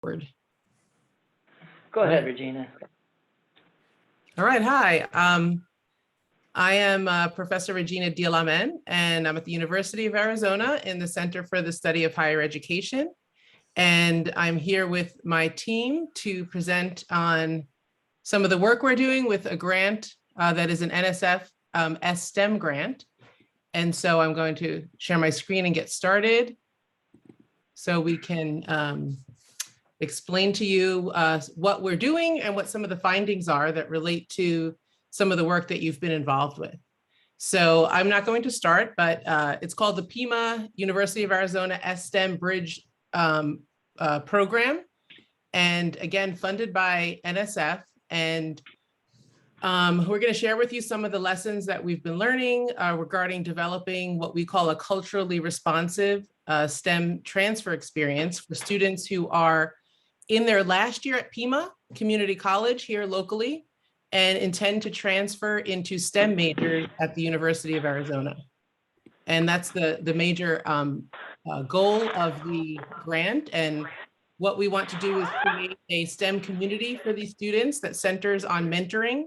Go ahead, Regina. All right, hi. I am Professor Regina Deil-Amen, and I'm at the University of Arizona in the Center for the Study of Higher Education. And I'm here with my team to present on some of the work we're doing with a grant that is an NSF STEM grant. And so I'm going to share my screen and get started so we can explain to you what we're doing and what some of the findings are that relate to some of the work that you've been involved with. So I'm not going to start, but it's called the Pima University of Arizona STEM Bridge program. And again, funded by NSF. And we're going to share with you some of the lessons that we've been learning regarding developing what we call a culturally responsive STEM transfer experience for students who are in their last year at Pima Community College here locally and intend to transfer into STEM majors at the University of Arizona. And that's the major goal of the grant. And what we want to do is create a STEM community for these students that centers on mentoring,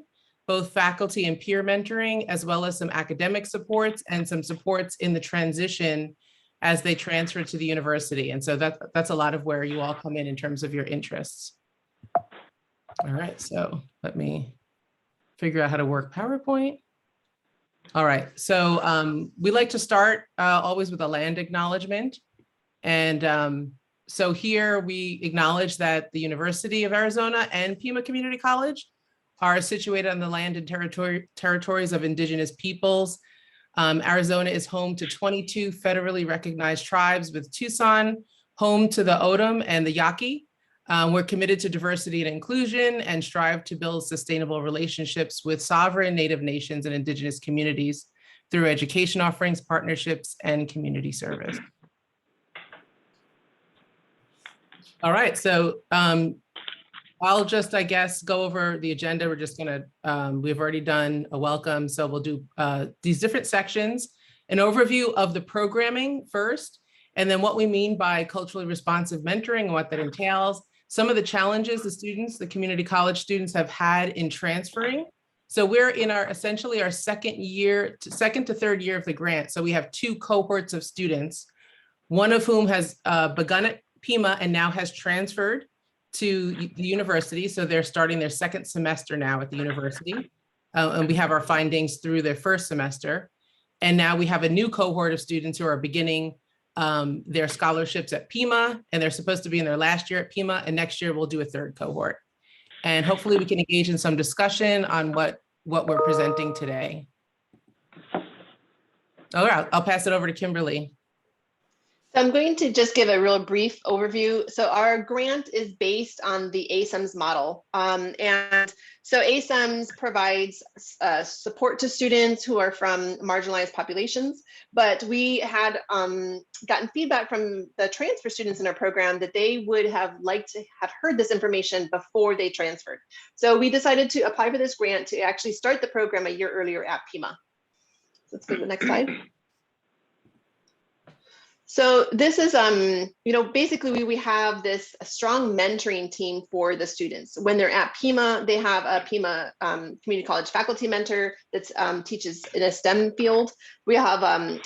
both faculty and peer mentoring, as well as some academic supports and some supports in the transition as they transfer to the university. And so that's a lot of where you all come in terms of your interests. All right, so let me figure out how to work PowerPoint. All right, so we like to start always with a land acknowledgement. And so here we acknowledge that the University of Arizona and Pima Community College are situated on the land and territories of indigenous peoples. Arizona is home to 22 federally recognized tribes, with Tucson home to the O'odham and the Yaqui. We're committed to diversity and inclusion and strive to build sustainable relationships with sovereign Native nations and indigenous communities through education offerings, partnerships, and community service. All right, so I'll just, I guess, go over the agenda. We're just gonna, we've already done a welcome, so we'll do these different sections, an overview of the programming first, and then what we mean by culturally responsive mentoring and what that entails, some of the challenges the students, the community college students have had in transferring. So we're in our, essentially our second to third year of the grant. So we have two cohorts of students, one of whom has begun at Pima and now has transferred to the university. So they're starting their second semester now at the university. And we have our findings through their first semester. And now we have a new cohort of students who are beginning their scholarships at Pima, and they're supposed to be in their last year at Pima, and next year we'll do a third cohort. And hopefully we can engage in some discussion on what we're presenting today. All right, I'll pass it over to Kimberly. So I'm going to just give a real brief overview. So our grant is based on the ASEMS model. And so ASEMS provides support to students who are from marginalized populations, but we had gotten feedback from the transfer students in our program that they would have liked to have heard this information before they transferred. So we decided to apply for this grant to actually start the program a year earlier at Pima. Let's go to the next slide. So this is, basically we have this strong mentoring team for the students. When they're at Pima, they have a Pima Community College faculty mentor that teaches in a STEM field. We have a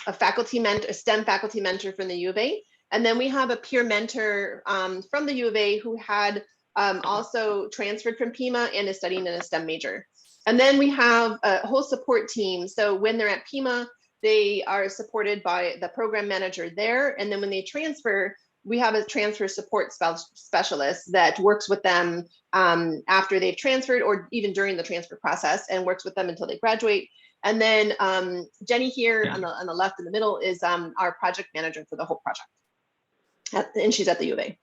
STEM faculty mentor from the U of A. And then we have a peer mentor from the U of A who had also transferred from Pima and is studying in a STEM major. And then we have a whole support team. So when they're at Pima, they are supported by the program manager there. And then when they transfer, we have a transfer support specialist that works with them after they've transferred or even during the transfer process and works with them until they graduate. And then Jenny here on the left in the middle is our project manager for the whole project. And she's at the U of A.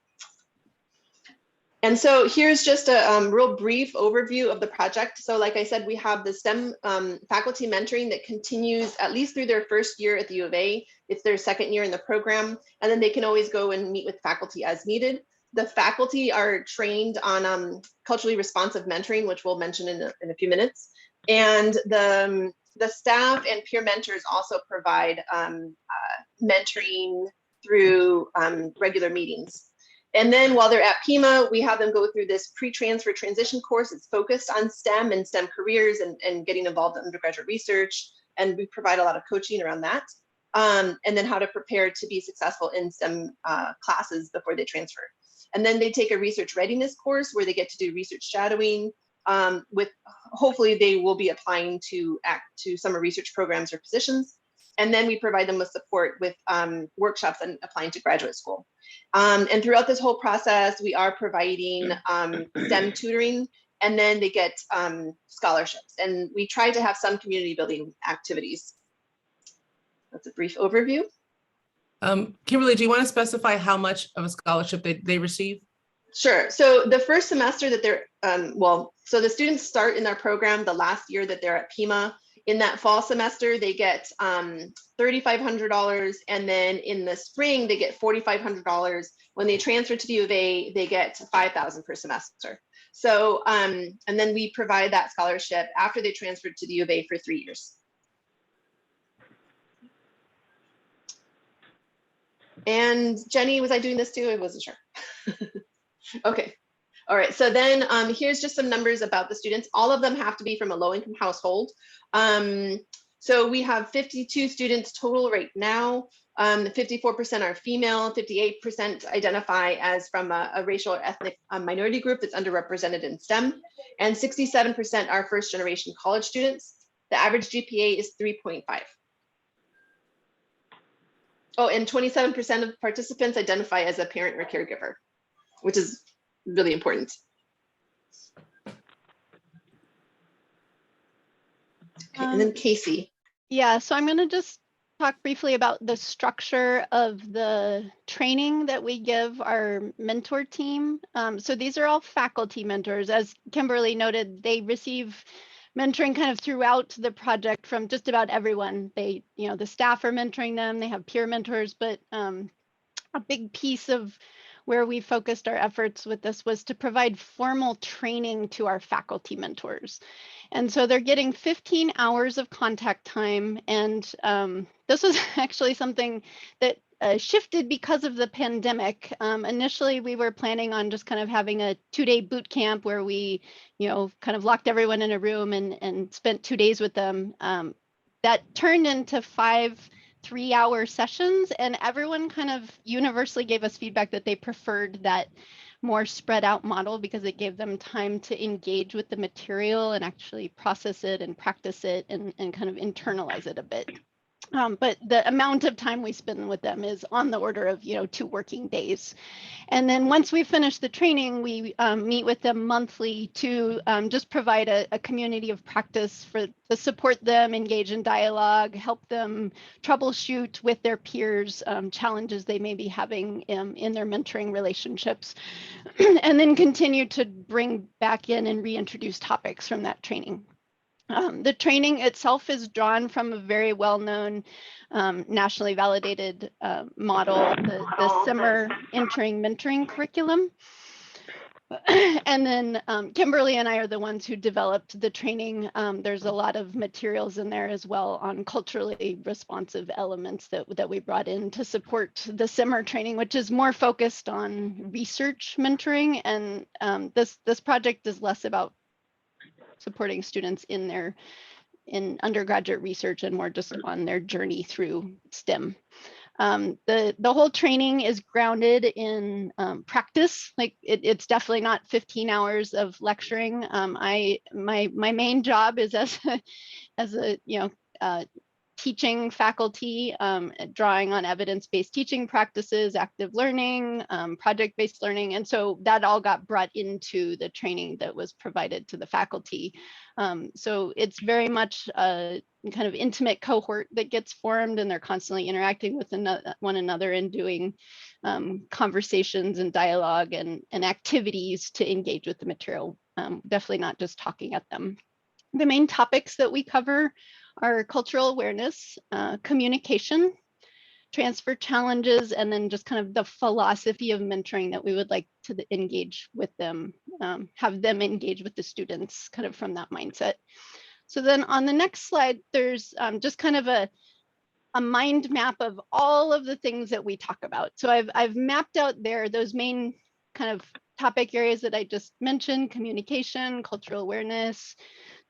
And so here's just a real brief overview of the project. So like I said, we have the STEM faculty mentoring that continues at least through their first year at the U of A. It's their second year in the program, and then they can always go and meet with faculty as needed. The faculty are trained on culturally responsive mentoring, which we'll mention in a few minutes. And the staff and peer mentors also provide mentoring through regular meetings. And then while they're at Pima, we have them go through this pre-transfer transition course. It's focused on STEM and STEM careers and getting involved in undergraduate research. And we provide a lot of coaching around that. And then how to prepare to be successful in STEM classes before they transfer. And then they take a research readiness course where they get to do research shadowing with, hopefully they will be applying to summer research programs or positions. And then we provide them with support with workshops and applying to graduate school. And throughout this whole process, we are providing STEM tutoring, and then they get scholarships. And we try to have some community building activities. That's a brief overview. Kimberly, do you want to specify how much of a scholarship they receive? Sure. So the first semester that they're, so the students start in our program the last year that they're at Pima. In that fall semester, they get $3,500, and then in the spring, they get $4,500. When they transfer to the U of A, they get $5,000 per semester. So, and then we provide that scholarship after they transferred to the U of A for 3 years. And Jenny, was I doing this too? I wasn't sure. Okay. All right, so then here's just some numbers about the students. All of them have to be from a low-income household. So we have 52 students total right now. 54% are female, 58% identify as from a racial or ethnic minority group that's underrepresented in STEM, and 67% are first-generation college students. The average GPA is 3.5. Oh, and 27% of participants identify as a parent or caregiver, which is really important. Okay, and then Casey. Yeah, so I'm going to just talk briefly about the structure of the training that we give our mentor team. So these are all faculty mentors. As Kimberly noted, they receive mentoring kind of throughout the project from just about everyone. They, the staff are mentoring them, they have peer mentors, but a big piece of where we focused our efforts with this was to provide formal training to our faculty mentors. And so they're getting 15 hours of contact time. And this was actually something that shifted because of the pandemic. Initially, we were planning on just kind of having a 2-day boot camp where we, kind of locked everyone in a room and spent 2 days with them. That turned into 5 3-hour sessions, and everyone kind of universally gave us feedback that they preferred that more spread out model because it gave them time to engage with the material and actually process it and practice it and kind of internalize it a bit. But the amount of time we spend with them is on the order of 2 working days. And then once we finish the training, we meet with them monthly to just provide a community of practice to support them, engage in dialogue, help them troubleshoot with their peers challenges they may be having in their mentoring relationships, and then continue to bring back in and reintroduce topics from that training. The training itself is drawn from a very well-known, nationally validated model, the SIMMER Entering Mentoring Curriculum. And then Kimberly and I are the ones who developed the training. There's a lot of materials in there as well on culturally responsive elements that we brought in to support the SIMMER training, which is more focused on research mentoring. And this project is less about supporting students in undergraduate research and more just on their journey through STEM. The whole training is grounded in practice. Like it's definitely not 15 hours of lecturing. My main job is as a teaching faculty, drawing on evidence-based teaching practices, active learning, project-based learning. And so that all got brought into the training that was provided to the faculty. So it's very much a kind of intimate cohort that gets formed, and they're constantly interacting with one another and doing conversations and dialogue and activities to engage with the material, definitely not just talking at them. The main topics that we cover are cultural awareness, communication, transfer challenges, and then just kind of the philosophy of mentoring that we would like to engage with them, have them engage with the students kind of from that mindset. So then on the next slide, there's just kind of a a mind map of all of the things that we talk about. So I've mapped out there those main kind of topic areas that I just mentioned: communication, cultural awareness,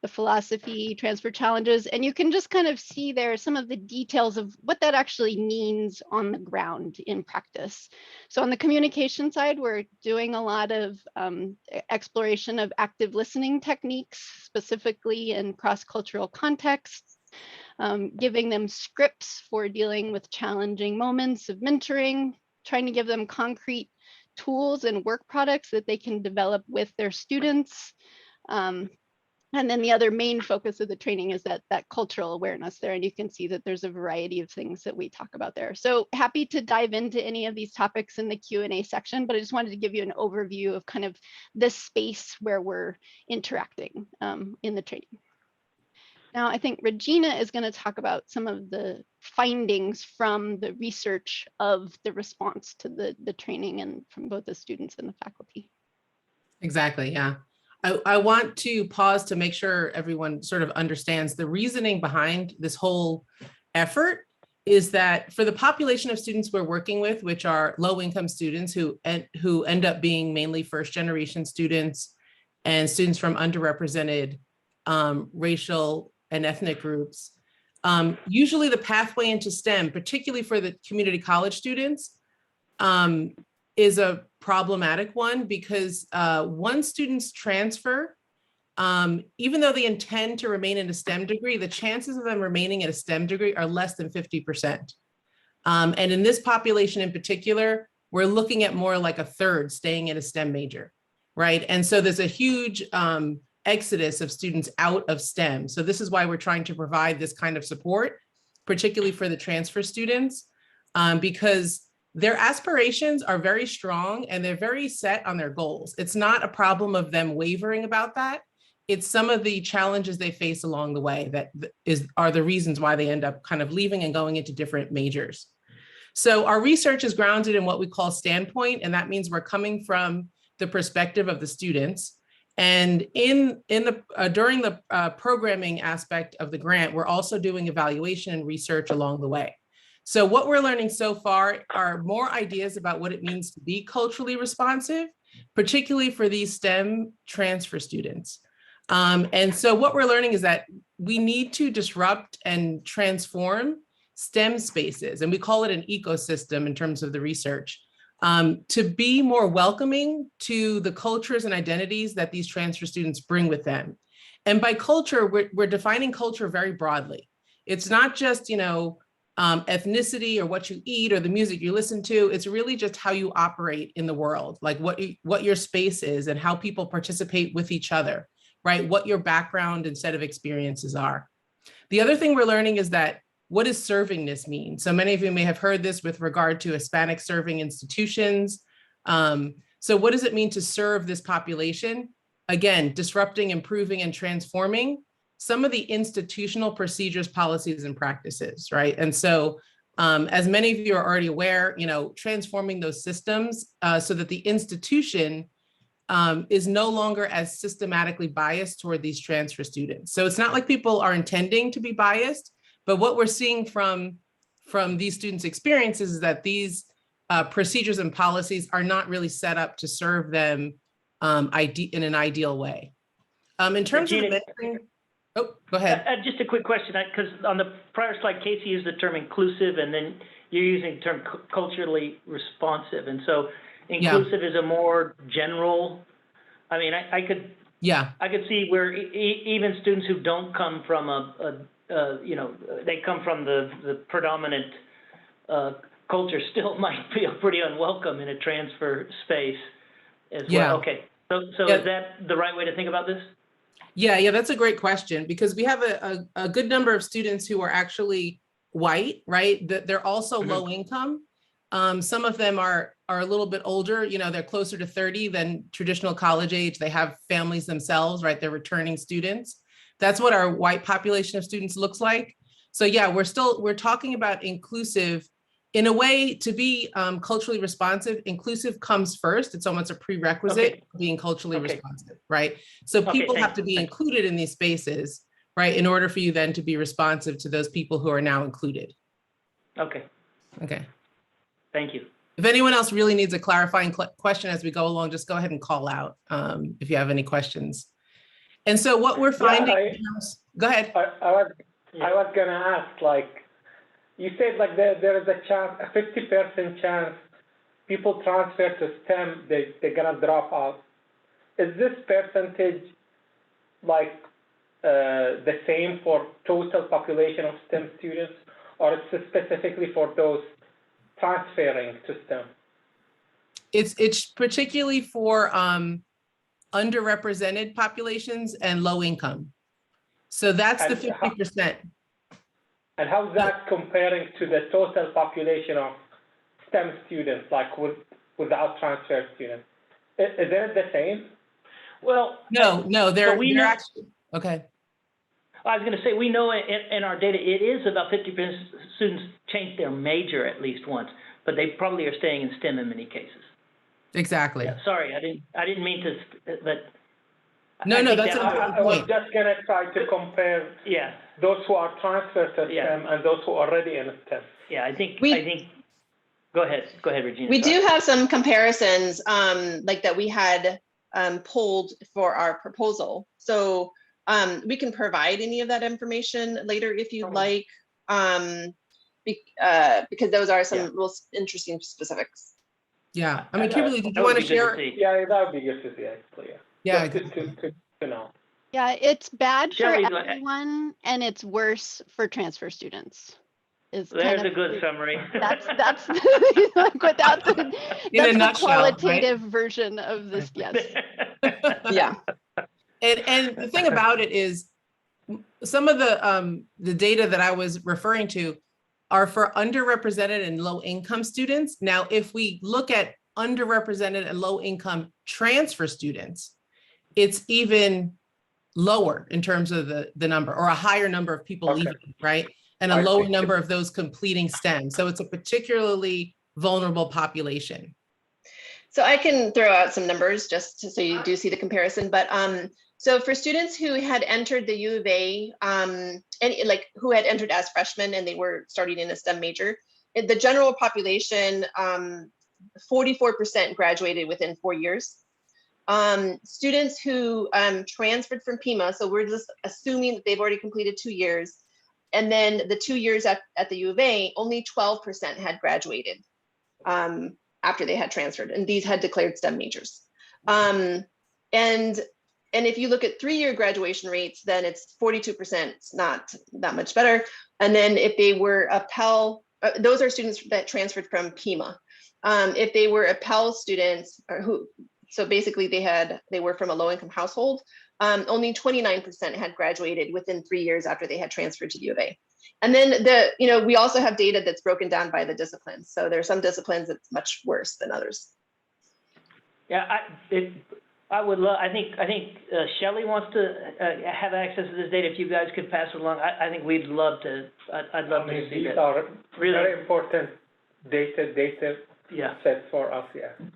the philosophy, transfer challenges, and you can just kind of see there some of the details of what that actually means on the ground in practice. So on the communication side, we're doing a lot of exploration of active listening techniques, specifically in cross-cultural contexts, giving them scripts for dealing with challenging moments of mentoring, trying to give them concrete tools and work products that they can develop with their students. And then the other main focus of the training is that cultural awareness there. And you can see that there's a variety of things that we talk about there. So happy to dive into any of these topics in the Q&A section, but I just wanted to give you an overview of kind of this space where we're interacting in the training. Now, I think Regina is going to talk about some of the findings from the research of the response to the training and from both the students and the faculty. Exactly, yeah. I want to pause to make sure everyone sort of understands the reasoning behind this whole effort is that for the population of students we're working with, which are low-income students who end up being mainly first-generation students and students from underrepresented racial and ethnic groups, usually the pathway into STEM, particularly for the community college students, is a problematic one because once students transfer, even though they intend to remain in a STEM degree, the chances of them remaining in a STEM degree are less than 50%. And in this population in particular, we're looking at more like a third staying in a STEM major, right? And so there's a huge exodus of students out of STEM. So this is why we're trying to provide this kind of support, particularly for the transfer students, because their aspirations are very strong and they're very set on their goals. It's not a problem of them wavering about that. It's some of the challenges they face along the way that are the reasons why they end up kind of leaving and going into different majors. So our research is grounded in what we call standpoint, and that means we're coming from the perspective of the students. And during the programming aspect of the grant, we're also doing evaluation and research along the way. So what we're learning so far are more ideas about what it means to be culturally responsive, particularly for these STEM transfer students. And so what we're learning is that we need to disrupt and transform STEM spaces, and we call it an ecosystem in terms of the research, to be more welcoming to the cultures and identities that these transfer students bring with them. And by culture, we're defining culture very broadly. It's not just, ethnicity or what you eat or the music you listen to. It's really just how you operate in the world, like what your space is and how people participate with each other, right? What your background and set of experiences are. The other thing we're learning is that what does servingness mean? So many of you may have heard this with regard to Hispanic serving institutions. So what does it mean to serve this population? Again, disrupting, improving, and transforming some of the institutional procedures, policies, and practices, right? And so as many of you are already aware, transforming those systems so that the institution is no longer as systematically biased toward these transfer students. So it's not like people are intending to be biased, but what we're seeing from these students' experiences is that these procedures and policies are not really set up to serve them in an ideal way. In terms Regina, of oh, go ahead. Just a quick question, because on the prior slide, Casey used the term inclusive, and then you're using the term culturally responsive. And so inclusive is a more general, I mean, I could see where even students who don't come from they come from the predominant culture still might feel pretty unwelcome in a transfer space as well. Okay, so is that the right way to think about this? Yeah, that's a great question, because we have a good number of students who are actually white, right? They're also low income. Some of them are a little bit older, they're closer to 30 than traditional college age. They have families themselves, right? They're returning students. That's what our white population of students looks like. So yeah, we're talking about inclusive. In a way, to be culturally responsive, inclusive comes first. It's almost a prerequisite of being culturally responsive, right? So people have to be included in these spaces, right, in order for you then to be responsive to those people who are now included. Okay, Okay. thank you. If anyone else really needs a clarifying question as we go along, just go ahead and call out if you have any questions. And so what we're finding, go ahead. I was gonna ask, like, you said like there is a chance, a 50% chance people transfer to STEM, they're gonna drop out. Is this percentage like the same for total population of STEM students, or it's specifically for those transferring to STEM? It's particularly for underrepresented populations and low income. So that's the 50%. And how's that comparing to the total population of STEM students, like without transfer students? Is it the same? Well, no, they're know, actually, okay. I was going to say, we know in our data, it is about 50% students change their major at least once, but they probably are staying in STEM in many cases. Exactly. Yeah, sorry, I didn't mean to, but. No, that's I was just going to try to compare those who are transferred to STEM and those who are already in STEM. Yeah, I think, go ahead, Regina. We do have some comparisons like that we had pulled for our proposal. So we can provide any of that information later if you'd like, because those are some real interesting specifics. Yeah, I mean, Kimberly, did you want to share? Yeah, that would be good to see, actually. Yeah, to know. Yeah, it's bad Shelley, for everyone, and it's worse for transfer students. There's a good summary. That's like without the, that's the qualitative version of this. Yes. Yeah. And the thing about it is, some of the data that I was referring to are for underrepresented and low income students. Now, if we look at underrepresented and low income transfer students, it's even lower in terms of the number, or a higher number of people leaving, right? And a lower number of those completing STEM. So it's a particularly vulnerable population. So I can throw out some numbers just so you do see the comparison. But so for students who had entered the U of A, and like who had entered as freshmen and they were starting in a STEM major, the general population, 44% graduated within 4 years. Students who transferred from Pima, so we're just assuming that they've already completed 2 years, and then the 2 years at the U of A, only 12% had graduated after they had transferred, and these had declared STEM majors. And if you look at 3-year graduation rates, then it's 42%. It's not that much better. And then if they were a Pell, those are students that transferred from Pima. If they were a Pell students, so basically they were from a low-income household, only 29% had graduated within 3 years after they had transferred to the U of A. And then we also have data that's broken down by the disciplines. So there are some disciplines that's much worse than others. Yeah, I would love. I think Shelley wants to have access to this data. If you guys could pass it along, I think we'd love to. I'd love to see that. These are really very important data sets for us,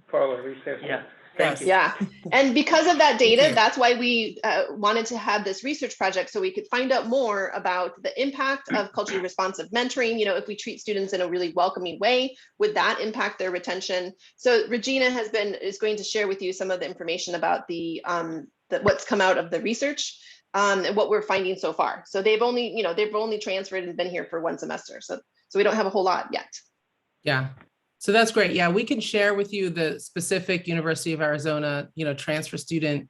for our research. Yeah. Thank you. Yeah, and because of that data, that's why we wanted to have this research project, so we could find out more about the impact of culturally responsive mentoring. If we treat students in a really welcoming way, would that impact their retention? So Regina is going to share with you some of the information about the what's come out of the research and what we're finding so far. So they've only transferred and been here for 1 semester, so we don't have a whole lot yet. Yeah. So that's great. Yeah, we can share with you the specific University of Arizona, transfer student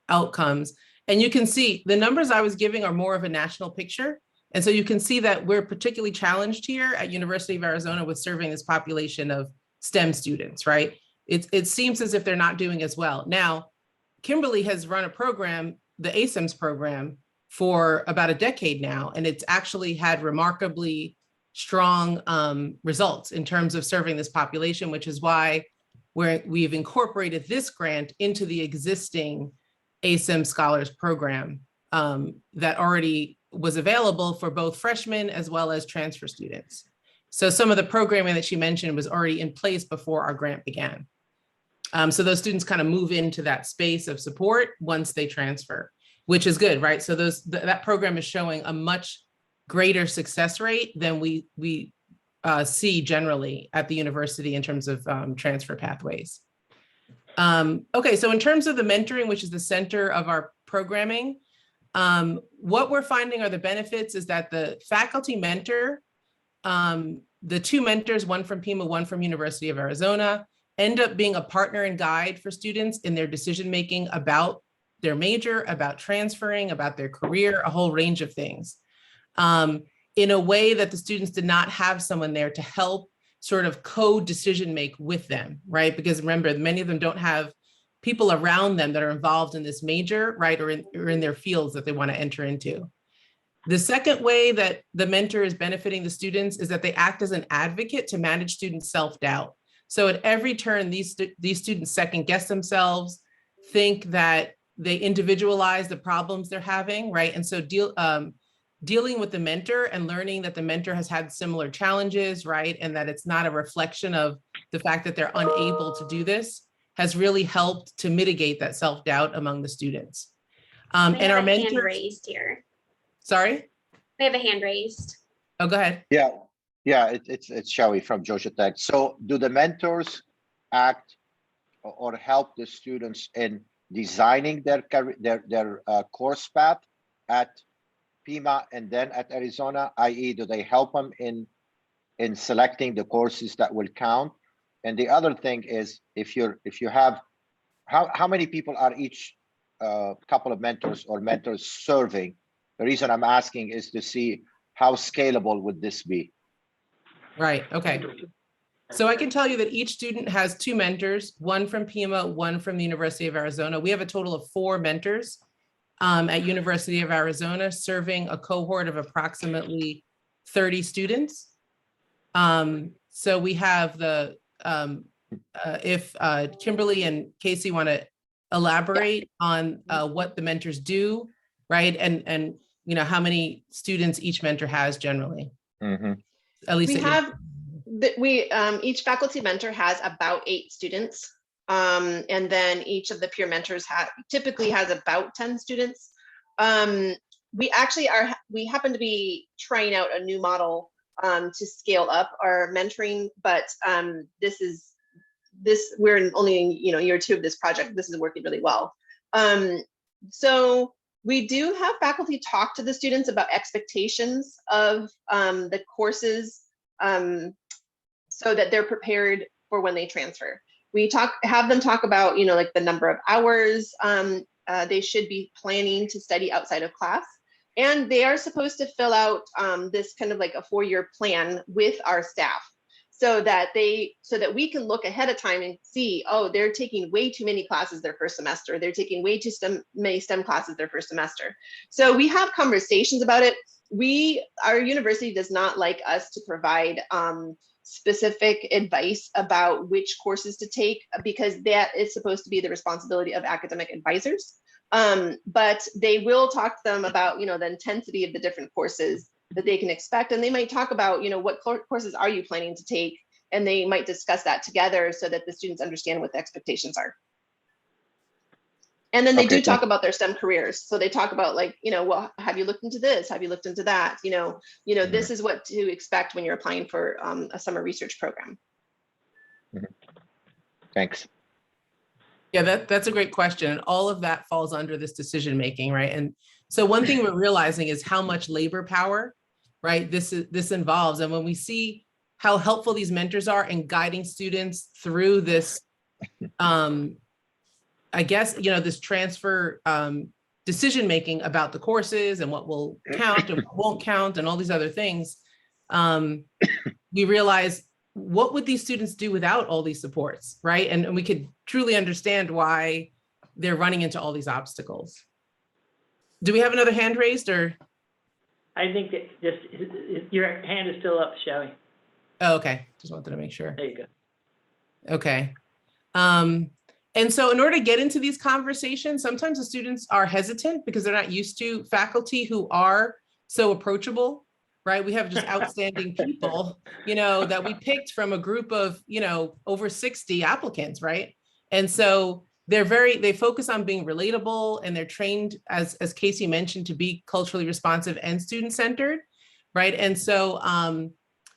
outcomes. And you can see the numbers I was giving are more of a national picture. And so you can see that we're particularly challenged here at University of Arizona with serving this population of STEM students, right? It seems as if they're not doing as well. Now, Kimberly has run a program, the ASIMS program, for about a decade now, and it's actually had remarkably strong results in terms of serving this population, which is why we've incorporated this grant into the existing ASIM Scholars Program that already was available for both freshmen as well as transfer students. So some of the programming that she mentioned was already in place before our grant began. So those students kind of move into that space of support once they transfer, which is good, right? So that program is showing a much greater success rate than we see generally at the university in terms of transfer pathways. Okay, so in terms of the mentoring, which is the center of our programming, what we're finding are the benefits is that the faculty mentor, the two mentors, one from Pima, one from University of Arizona, end up being a partner and guide for students in their decision-making about their major, about transferring, about their career, a whole range of things. In a way that the students did not have someone there to help sort of co-decision make with them, right? Because remember, many of them don't have people around them that are involved in this major, right? Or in their fields that they want to enter into. The second way that the mentor is benefiting the students is that they act as an advocate to manage student self-doubt. So at every turn, these students second guess themselves, think that they individualize the problems they're having, right? And so dealing with the mentor and learning that the mentor has had similar challenges, right? And that it's not a reflection of the fact that they're unable to do this has really helped to mitigate that self-doubt among the students. And our mentors— hand raised here. Sorry? We have a hand raised. Oh, go ahead. Yeah, it's Shelly from Georgia Tech. So do the mentors act or help the students in designing their course path at Pima and then at Arizona, i.e. do they help them in selecting the courses that will count? And the other thing is, if you have, how many people are each couple of mentors or mentors serving? The reason I'm asking is to see how scalable would this be? Right, okay. So I can tell you that each student has two mentors, one from Pima, one from the University of Arizona. We have a total of 4 mentors at University of Arizona, serving a cohort of approximately 30 students. So we have the, if Kimberly and Casey want to elaborate on what the mentors do, right? And you know, how many students each mentor has generally. Mm-hmm. At least each faculty mentor has about 8 students. And then each of the peer mentors typically has about 10 students. We happen to be trying out a new model to scale up our mentoring, but we're only in year 2 of this project. This is working really well. So we do have faculty talk to the students about expectations of the courses so that they're prepared for when they transfer. We have them talk about, like the number of hours they should be planning to study outside of class. And they are supposed to fill out this kind of like a 4-year plan with our staff so that we can look ahead of time and see, oh, they're taking way too many classes their first semester. They're taking way too many STEM classes their first semester. So we have conversations about it. Our university does not like us to provide specific advice about which courses to take, because that is supposed to be the responsibility of academic advisors. But they will talk to them about, the intensity of the different courses that they can expect. And they might talk about, what courses are you planning to take? And they might discuss that together so that the students understand what the expectations are. And then they do talk about their STEM careers. So they talk about like, well, have you looked into this? Have you looked into that? This is what to expect when you're applying for a summer research program. Thanks. Yeah, that's a great question. And all of that falls under this decision-making, right? And so one thing we're realizing is how much labor power, right, this involves. And when we see how helpful these mentors are in guiding students through this, I guess, this transfer decision-making about the courses and what will count and what won't count and all these other things, we realize, what would these students do without all these supports, right? And we could truly understand why they're running into all these obstacles. Do we have another hand raised, or? I think that just your hand is still up, Shelly. Oh, okay. Just wanted to make sure. There you go. Okay. And so in order to get into these conversations, sometimes the students are hesitant because they're not used to faculty who are so approachable, right? We have just outstanding people, that we picked from a group of, over 60 applicants, right? And so they focus on being relatable, and they're trained, as Casey mentioned, to be culturally responsive and student-centered, right? And so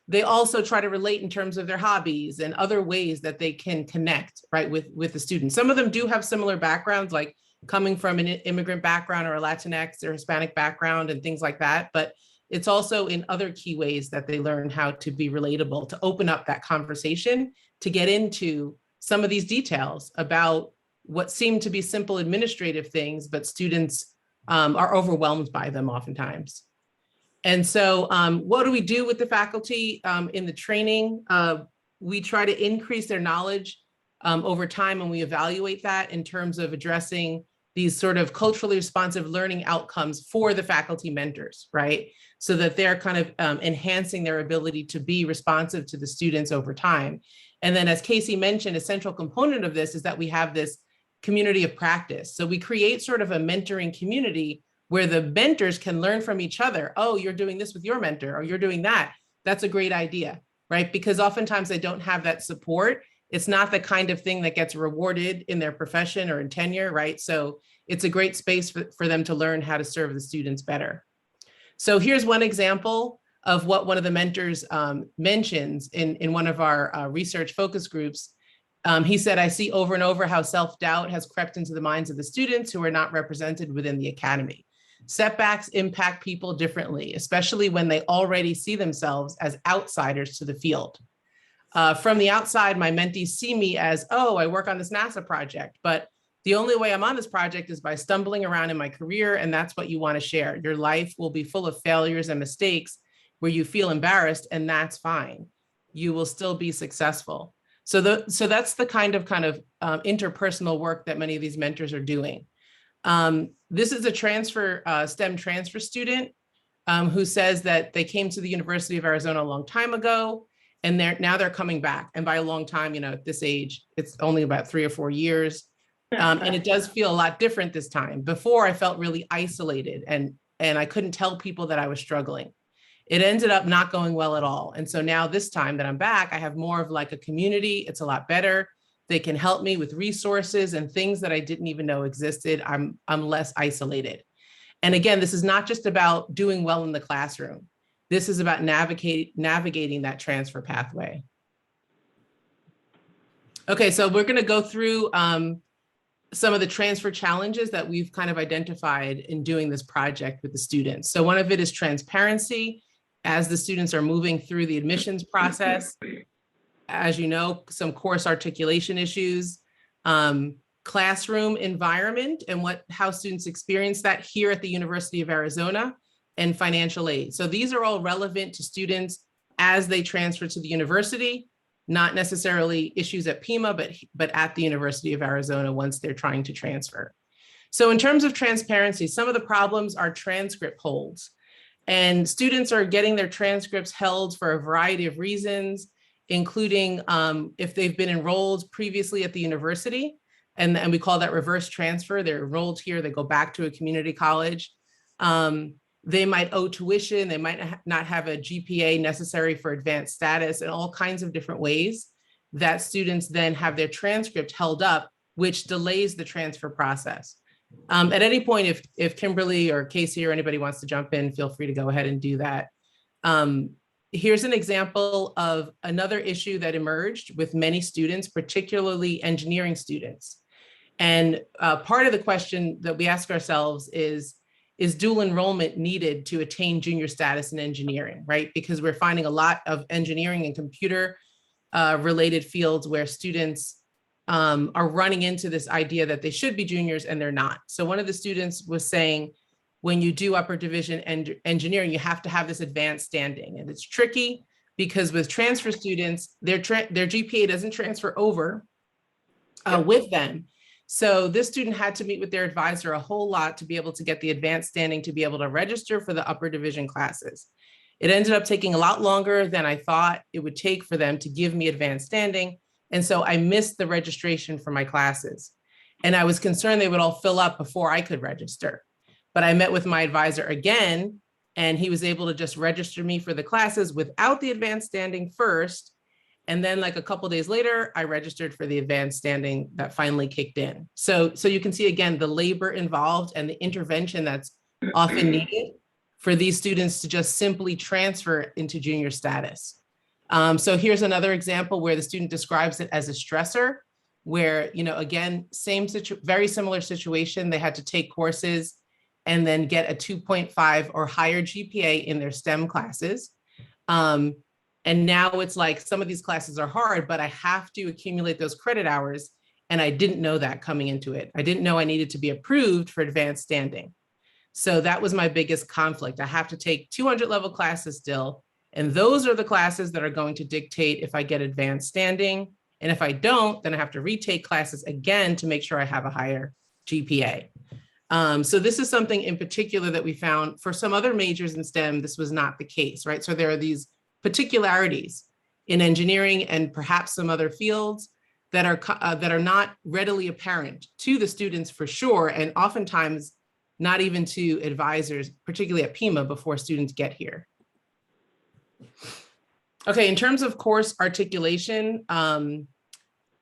They also try to relate in terms of their hobbies and other ways that they can connect, right, with the students. Some of them do have similar backgrounds, like coming from an immigrant background or a Latinx or Hispanic background and things like that. But it's also in other key ways that they learn how to be relatable, to open up that conversation, to get into some of these details about what seem to be simple administrative things, but students are overwhelmed by them oftentimes. And so what do we do with the faculty in the training? We try to increase their knowledge over time, and we evaluate that in terms of addressing these sort of culturally responsive learning outcomes for the faculty mentors, right? So that they're kind of enhancing their ability to be responsive to the students over time. And then, as Casey mentioned, a central component of this is that we have this community of practice. So we create sort of a mentoring community where the mentors can learn from each other. Oh, you're doing this with your mentor, or you're doing that. That's a great idea, right? Because oftentimes they don't have that support. It's not the kind of thing that gets rewarded in their profession or in tenure, right? So it's a great space for them to learn how to serve the students better. So here's one example of what one of the mentors mentions in one of our research focus groups. He said, I see over and over how self-doubt has crept into the minds of the students who are not represented within the academy. Setbacks impact people differently, especially when they already see themselves as outsiders to the field. From the outside, my mentees see me as, oh, I work on this NASA project, but the only way I'm on this project is by stumbling around in my career, and that's what you want to share. Your life will be full of failures and mistakes where you feel embarrassed, and that's fine. You will still be successful. So that's the kind of interpersonal work that many of these mentors are doing. This is a STEM transfer student who says that they came to the University of Arizona a long time ago, and now they're coming back. And by a long time, at this age, it's only about 3 or 4 years. And it does feel a lot different this time. Before, I felt really isolated and I couldn't tell people that I was struggling. It ended up not going well at all. And so now this time that I'm back, I have more of like a community. It's a lot better. They can help me with resources and things that I didn't even know existed. I'm less isolated. And again, this is not just about doing well in the classroom. This is about navigating that transfer pathway. Okay, so we're going to go through some of the transfer challenges that we've kind of identified in doing this project with the students. So one of it is transparency as the students are moving through the admissions process. As you know, some course articulation issues, classroom environment and how students experience that here at the University of Arizona, and financial aid. So these are all relevant to students as they transfer to the university, not necessarily issues at Pima, but at the University of Arizona once they're trying to transfer. So in terms of transparency, some of the problems are transcript holds. And students are getting their transcripts held for a variety of reasons, including if they've been enrolled previously at the university, and we call that reverse transfer. They're enrolled here, they go back to a community college. They might owe tuition, they might not have a GPA necessary for advanced status, and all kinds of different ways that students then have their transcript held up, which delays the transfer process. At any point, if Kimberly or Casey or anybody wants to jump in, feel free to go ahead and do that. Here's an example of another issue that emerged with many students, particularly engineering students. And part of the question that we ask ourselves is dual enrollment needed to attain junior status in engineering, right? Because we're finding a lot of engineering and computer related fields where students are running into this idea that they should be juniors and they're not. So one of the students was saying, when you do upper division engineering, you have to have this advanced standing. And it's tricky because with transfer students, their GPA doesn't transfer over with them. So this student had to meet with their advisor a whole lot to be able to get the advanced standing to be able to register for the upper division classes. It ended up taking a lot longer than I thought it would take for them to give me advanced standing. And so I missed the registration for my classes. And I was concerned they would all fill up before I could register. But I met with my advisor again, and he was able to just register me for the classes without the advanced standing first. And then like a couple of days later, I registered for the advanced standing that finally kicked in. So you can see again, the labor involved and the intervention that's often needed for these students to just simply transfer into junior status. So here's another example where the student describes it as a stressor, where, again, very similar situation. They had to take courses and then get a 2.5 or higher GPA in their STEM classes. And now it's like some of these classes are hard, but I have to accumulate those credit hours. And I didn't know that coming into it. I didn't know I needed to be approved for advanced standing. So that was my biggest conflict. I have to take 200 level classes still. And those are the classes that are going to dictate if I get advanced standing. And if I don't, then I have to retake classes again to make sure I have a higher GPA. So this is something in particular that we found for some other majors in STEM, this was not the case, right? So there are these particularities in engineering and perhaps some other fields that are not readily apparent to the students for sure, and oftentimes not even to advisors, particularly at Pima, before students get here. Okay, in terms of course articulation,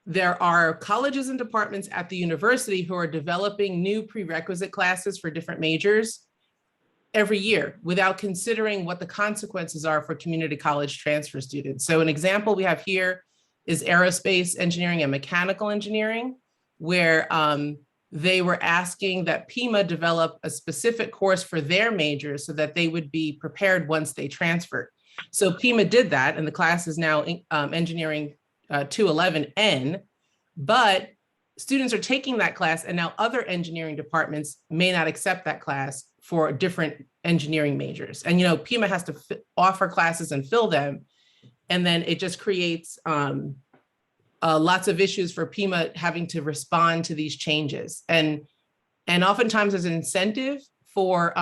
there are colleges and departments at the university who are developing new prerequisite classes for different majors every year without considering what the consequences are for community college transfer students. So an example we have here is aerospace engineering and mechanical engineering, where they were asking that Pima develop a specific course for their majors so that they would be prepared once they transferred. So Pima did that, and the class is now engineering 211N, but students are taking that class, and now other engineering departments may not accept that class for different engineering majors. And Pima has to offer classes and fill them, and then it just creates lots of issues for Pima having to respond to these changes. And oftentimes there's an incentive for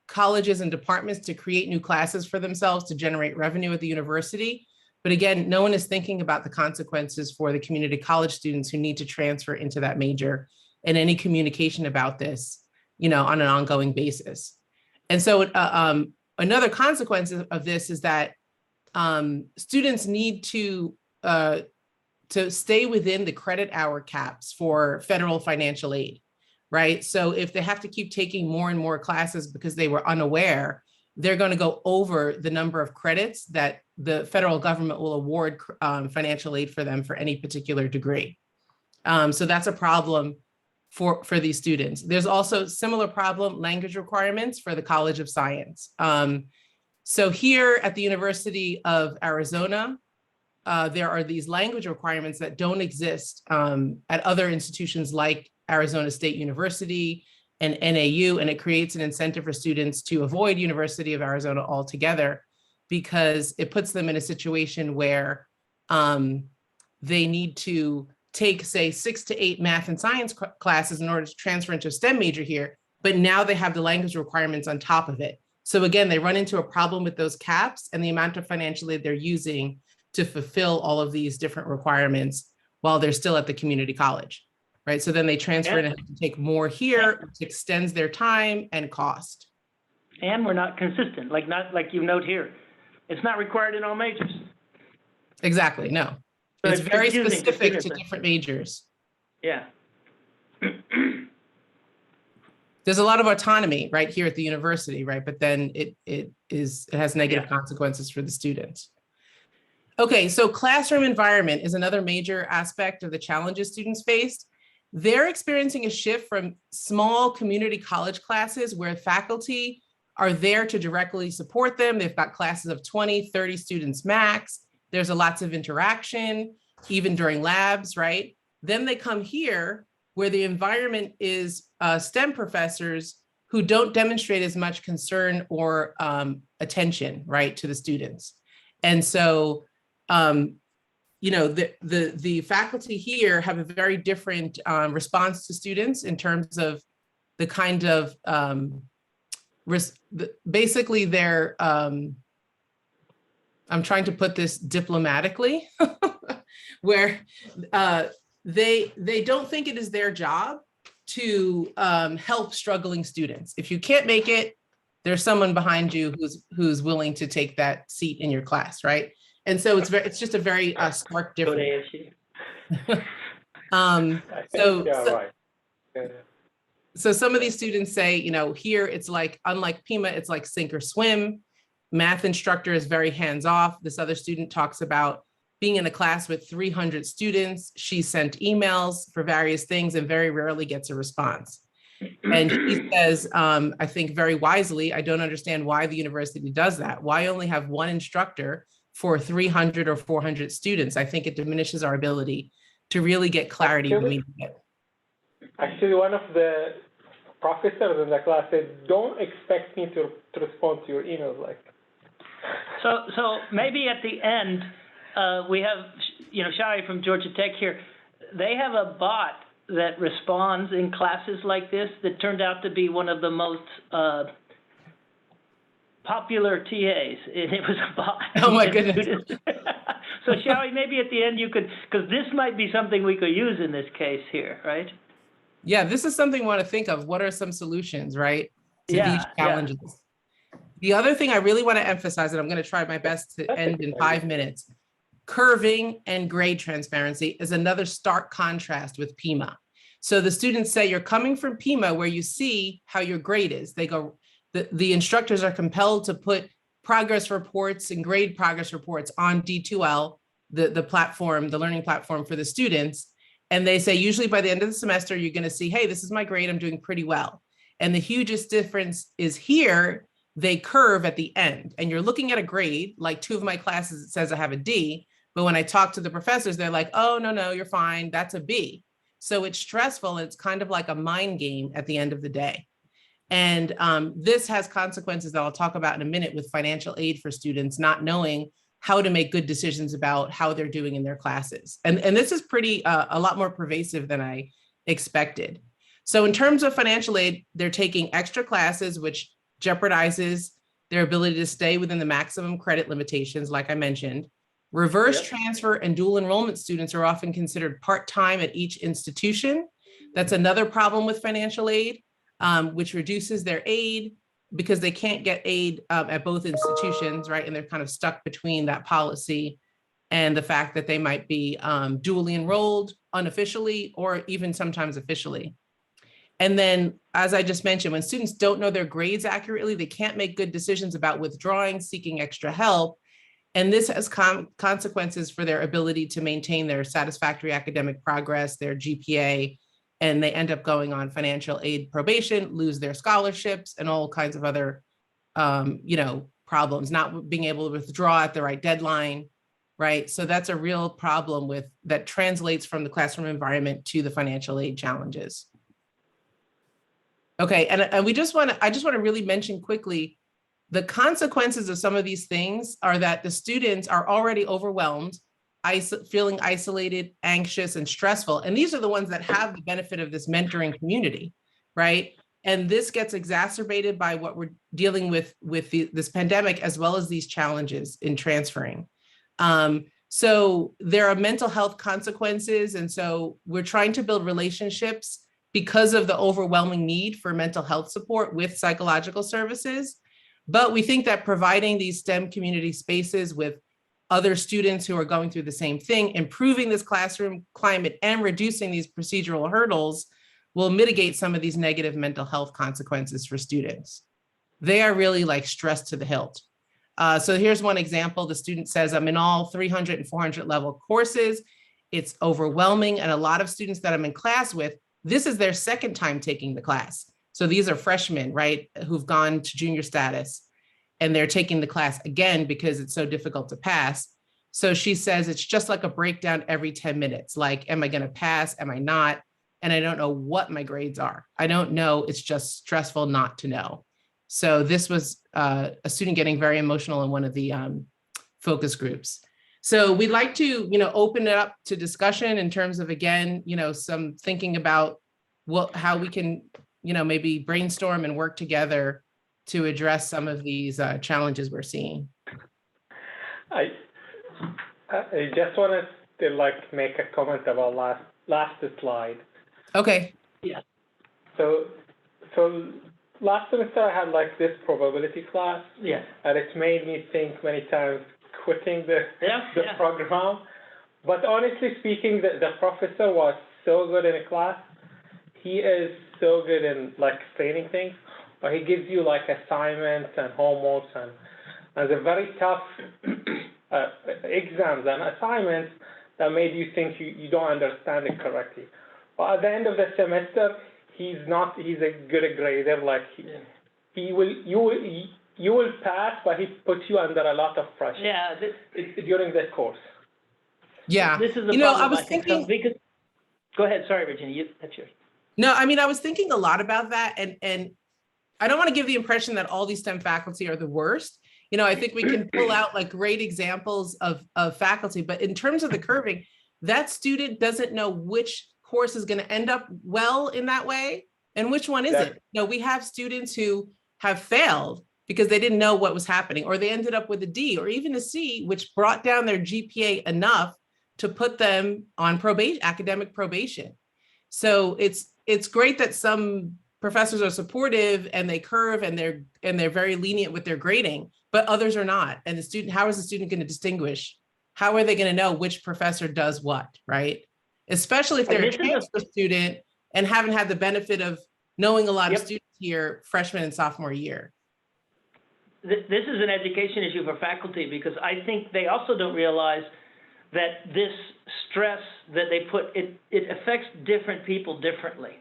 colleges and departments to create new classes for themselves to generate revenue at the university. But again, no one is thinking about the consequences for the community college students who need to transfer into that major, and any communication about this, on an ongoing basis. And so another consequence of this is that students need to stay within the credit hour caps for federal financial aid, right? So if they have to keep taking more and more classes because they were unaware, they're going to go over the number of credits that the federal government will award financial aid for them for any particular degree. So that's a problem for these students. There's also similar problem, language requirements for the College of Science. So here at the University of Arizona, there are these language requirements that don't exist at other institutions like Arizona State University and NAU, and it creates an incentive for students to avoid University of Arizona altogether, because it puts them in a situation where they need to take, say, 6 to 8 math and science classes in order to transfer into a STEM major here, but now they have the language requirements on top of it. So again, they run into a problem with those caps and the amount of financial aid they're using to fulfill all of these different requirements while they're still at the community college, right? So then they transfer and have to take more here, which extends their time and cost. And we're not consistent, not like you note here. It's not required in all majors. Exactly, no. So it's very specific to but different majors. Yeah. There's a lot of autonomy right here at the university, right? But then it has negative consequences for the students. Okay, so classroom environment is another major aspect of the challenges students faced. They're experiencing a shift from small community college classes where faculty are there to directly support them. They've got classes of 20, 30 students max. There's lots of interaction, even during labs, right? Then they come here where the environment is STEM professors who don't demonstrate as much concern or attention, right, to the students. And so, the faculty here have a very different response to students in terms of the kind of, basically they're, I'm trying to put this diplomatically, where they don't think it is their job to help struggling students. If you can't make it, there's someone behind you who's willing to take that seat in your class, right? And so it's just a very stark difference. So some of these students say, here it's like, unlike Pima, it's like sink or swim. math instructor is very hands-off. This other student talks about being in a class with 300 students. She sent emails for various things and very rarely gets a response. And he says, I think very wisely, I don't understand why the university does that. Why only have one instructor for 300 or 400 students? I think it diminishes our ability to really get clarity when we need it. Actually, one of the professors in the class said, don't expect me to respond to your emails like. So maybe at the end, we have, Shari from Georgia Tech here. They have a bot that responds in classes like this that turned out to be one of the most popular TAs. It was a bot. Oh my goodness. So Shari, maybe at the end you could, because this might be something we could use in this case here, right? Yeah, this is something we want to think of. What are some solutions, right, to these challenges? Yeah. The other thing I really want to emphasize, and I'm going to try my best to end in 5 minutes, curving and grade transparency is another stark contrast with Pima. So the students say you're coming from Pima where you see how your grade is. They go, the instructors are compelled to put progress reports and grade progress reports on D2L, the platform, the learning platform for the students. And they say, usually by the end of the semester, you're going to see, hey, this is my grade, I'm doing pretty well. And the hugest difference is here, they curve at the end. And you're looking at a grade, like 2 of my classes, it says I have a D. But when I talk to the professors, they're like, oh, no, you're fine, that's a B. So it's stressful. And it's kind of like a mind game at the end of the day. And this has consequences that I'll talk about in a minute with financial aid for students, not knowing how to make good decisions about how they're doing in their classes. And this is pretty, a lot more pervasive than I expected. So in terms of financial aid, they're taking extra classes, which jeopardizes their ability to stay within the maximum credit limitations, like I mentioned. Reverse transfer and dual enrollment students are often considered part-time at each institution. That's another problem with financial aid, which reduces their aid because they can't get aid at both institutions, right? And they're kind of stuck between that policy and the fact that they might be dually enrolled unofficially or even sometimes officially. And then, as I just mentioned, when students don't know their grades accurately, they can't make good decisions about withdrawing, seeking extra help. And this has consequences for their ability to maintain their satisfactory academic progress, their GPA, and they end up going on financial aid probation, lose their scholarships, and all kinds of other, problems, not being able to withdraw at the right deadline, right? So that's a real problem that translates from the classroom environment to the financial aid challenges. Okay, and I just want to really mention quickly, the consequences of some of these things are that the students are already overwhelmed, feeling isolated, anxious, and stressful. And these are the ones that have the benefit of this mentoring community, right? And this gets exacerbated by what we're dealing with this pandemic, as well as these challenges in transferring. So there are mental health consequences. And so we're trying to build relationships because of the overwhelming need for mental health support with psychological services. But we think that providing these STEM community spaces with other students who are going through the same thing, improving this classroom climate and reducing these procedural hurdles will mitigate some of these negative mental health consequences for students. They are really like stressed to the hilt. So here's one example. The student says, I'm in all 300 and 400 level courses. It's overwhelming. And a lot of students that I'm in class with, this is their second time taking the class. So these are freshmen, right, who've gone to junior status and they're taking the class again because it's so difficult to pass. So she says, it's just like a breakdown every 10 minutes. Like, am I going to pass? Am I not? And I don't know what my grades are. I don't know. It's just stressful not to know. So this was a student getting very emotional in one of the focus groups. So we'd like to, open it up to discussion in terms of, again, some thinking about how we can, maybe brainstorm and work together to address some of these challenges we're seeing. I just wanted to make a comment about last slide. Okay. Yeah. So last semester I had this probability class. Yeah. And it made me think many times quitting the program. But honestly speaking, the professor was so good in the class. He is so good in explaining things, but he gives you assignments and homeworks, and and the very tough exams and assignments that made you think you don't understand it correctly. But at the end of the semester, he's a good grader. Like you will pass, but he puts you under a lot of pressure. Yeah. During the course. Yeah. This is the You know, problem, I was think, thinking. because, go ahead. Sorry, Regina. That's yours. No, I mean, I was thinking a lot about that, and I don't want to give the impression that all these STEM faculty are the worst. You know, I think we can pull out like great examples of faculty, but in terms of the curving, that student doesn't know which course is going to end up well in that way and which one isn't. Exactly. You know, we have students who have failed because they didn't know what was happening, or they ended up with a D or even a C, which brought down their GPA enough to put them on probation, academic probation. So it's great that some professors are supportive and they curve and they're very lenient with their grading, but others are not. And the student, how is the student going to distinguish? How are they going to know which professor does what, right? Especially if they're a transfer student and haven't had the benefit of knowing a lot of students here freshman and sophomore year. This is an education issue for faculty, because I think they also don't realize that this stress that they put, it affects different people differently.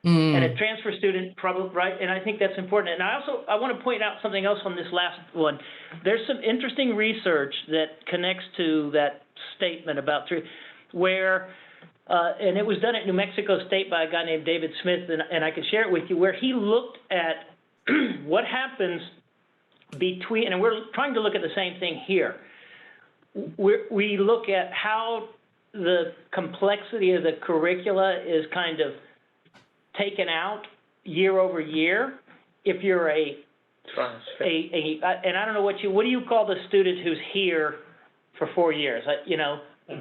And a transfer student probably, right? And I think that's important. And I want to point out something else on this last one. There's some interesting research that connects to that statement about where, and it was done at New Mexico State by a guy named David Smith, and I can share it with you, where he looked at what happens between, and we're trying to look at the same thing here. We look at how the complexity of the curricula is kind of taken out year over year. If you're and I don't know what do you call the student who's here for 4 years? You know,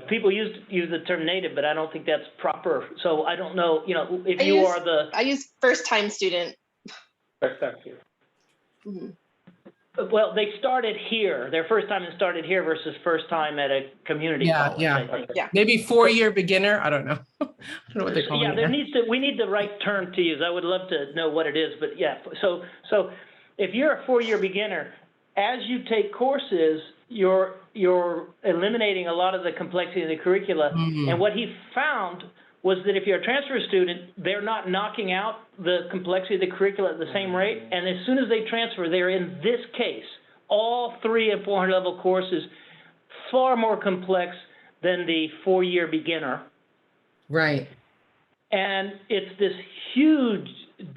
people use the term native, but I don't think that's proper. So I don't know, you know, if I use first-time student. First-time student. Mm-hmm. Well, they started here. Their first time started here versus first time at a community college. I think. Yeah. Maybe 4-year beginner. I don't know. I don't know what they call it. Yeah, we need the right term to use. I would love to know what it is, but yeah. So if you're a 4-year beginner, as you take courses, you're eliminating a lot of the complexity of the curricula. And what he found was that if you're a transfer student, they're not knocking out the complexity of the curricula at the same rate. And as soon as they transfer, they're, in this case, all 300 and 400 level courses, far more complex than the 4-year beginner. Right. And it's this huge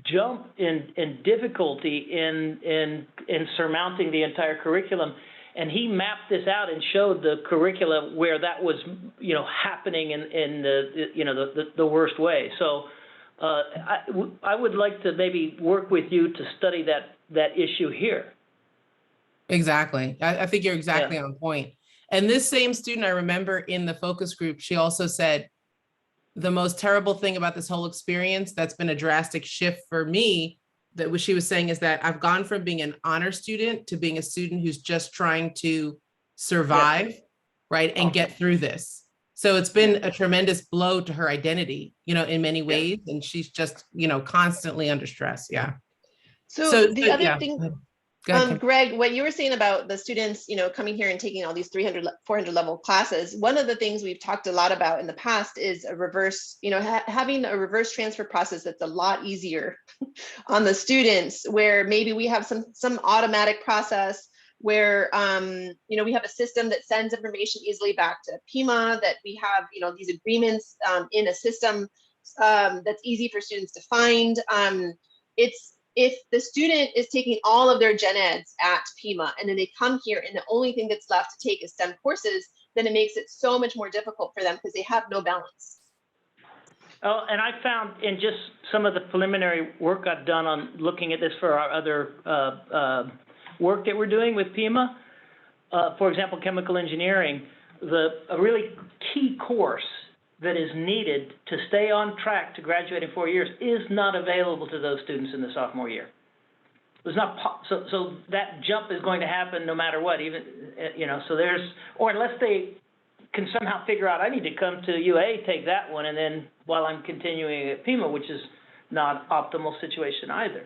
jump in difficulty in surmounting the entire curriculum. And he mapped this out and showed the curricula where that was, you know, happening in the worst way. So I would like to maybe work with you to study that issue here. Exactly. I think you're exactly on point. And this same student, I remember in the focus group, she also said, the most terrible thing about this whole experience that's been a drastic shift for me, that what she was saying is that I've gone from being an honor student to being a student who's just trying to survive, right, and get through this. So it's been a tremendous blow to her identity, you know, in many ways, and she's just, you know, constantly under stress. Yeah. So the other thing, Go ahead, Greg, what you were saying about the students, you know, coming here and taking all these 300, 400 level classes, one of the things we've talked a lot about in the past is a reverse, you know, having a reverse transfer process that's a lot easier on the students, where maybe we have some automatic process where, you know, we have a system that sends information easily back to Pima, that we have, you know, these agreements in a system that's easy for students to find. If the student is taking all of their gen eds at Pima and then they come here and the only thing that's left to take is STEM courses, then it makes it so much more difficult for them because they have no balance. Oh, and I found in just some of the preliminary work I've done on looking at this for our other work that we're doing with Pima, for example, chemical engineering, a really key course that is needed to stay on track to graduate in 4 years is not available to those students in the sophomore year. It's not so that jump is going to happen no matter what, even, you know, so or unless they can somehow figure out I need to come to UA, take that one, and then while I'm continuing at Pima, which is not optimal situation either.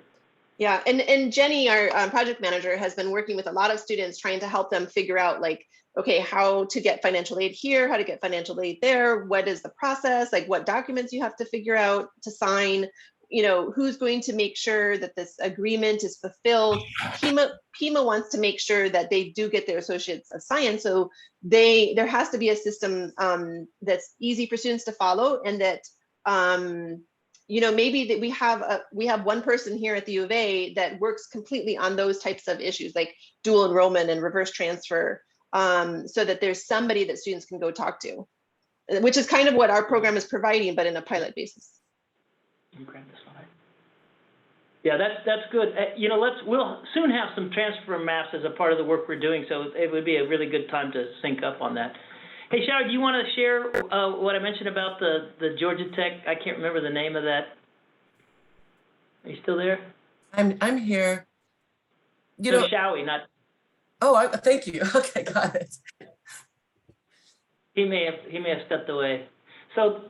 Yeah, and Jenny, our project manager, has been working with a lot of students trying to help them figure out like, okay, how to get financial aid here, how to get financial aid there, what is the process, like what documents you have to figure out to sign, you know, who's going to make sure that this agreement is fulfilled. Pima wants to make sure that they do get their Associates of Science, so there has to be a system that's easy for students to follow, and that you know, maybe that we have one person here at the U of A that works completely on those types of issues, like dual enrollment and reverse transfer, so that there's somebody that students can go talk to, which is kind of what our program is providing, but in a pilot basis. Yeah, that's good. You know, we'll soon have some transfer maps as a part of the work we're doing, so it would be a really good time to sync up on that. Hey, Shao, do you want to share what I mentioned about the Georgia Tech? I can't remember the name of that. Are you still there? I'm here. You No, know, Shawi, not. oh, thank you. Okay, got it. He may have stepped away. So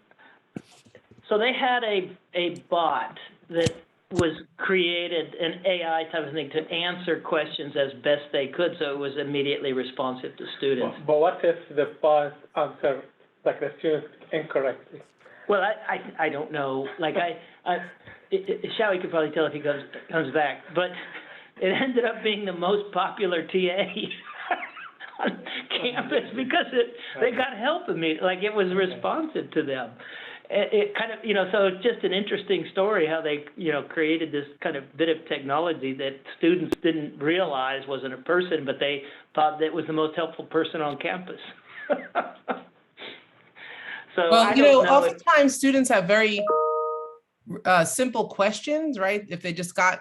they had a bot that was created, an AI type of thing, to answer questions as best they could, so it was immediately responsive to students. But what if the bot answer like the student incorrectly? Well, I don't know. Like Shawi could probably tell if he comes back, but it ended up being the most popular TA on campus because they got help immediately. Like it was responsive to them. It kind of, you know, so it's just an interesting story how they, you know, created this kind of bit of technology that students didn't realize wasn't a person, but they thought that was the most helpful person on campus. So Well, you know, if, oftentimes students have very simple questions, right? If they just got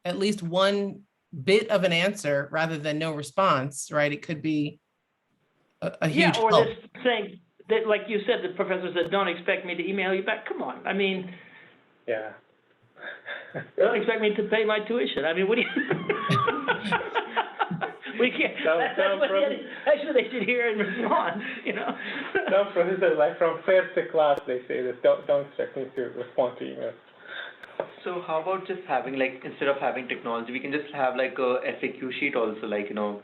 at least one bit of an answer rather than no response, right? It could be a huge or help. this thing that, like you said, the professor said, don't expect me to email you back. Come on. I mean, yeah. Don't expect me to pay my tuition. I mean, what do you? We can't. That's what they should hear and respond. You know. Some professors, like from first to class, they say this. Don't expect me to respond to emails. So how about just having, like, instead of having technology, we can just have like a FAQ sheet also, like, you know,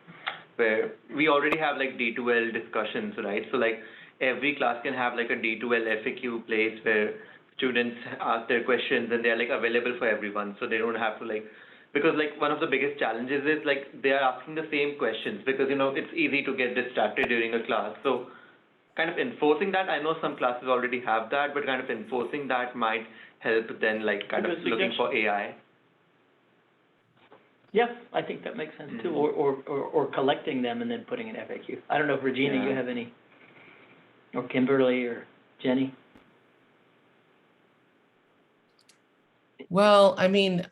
where we already have like D2L discussions, right? So like every class can have like a D2L FAQ place where students ask their questions and they're like available for everyone, so they don't have to like, because like one of the biggest challenges is like they are asking the same questions because, you know, it's easy to get distracted during a class. So kind of enforcing that, I know some classes already have that, but kind of enforcing that might help then, like kind of looking for AI. Yeah, I think that makes sense too, or collecting them and then putting an FAQ. I don't know if Regina, you have any, or Kimberly or Jenny. Well, I mean,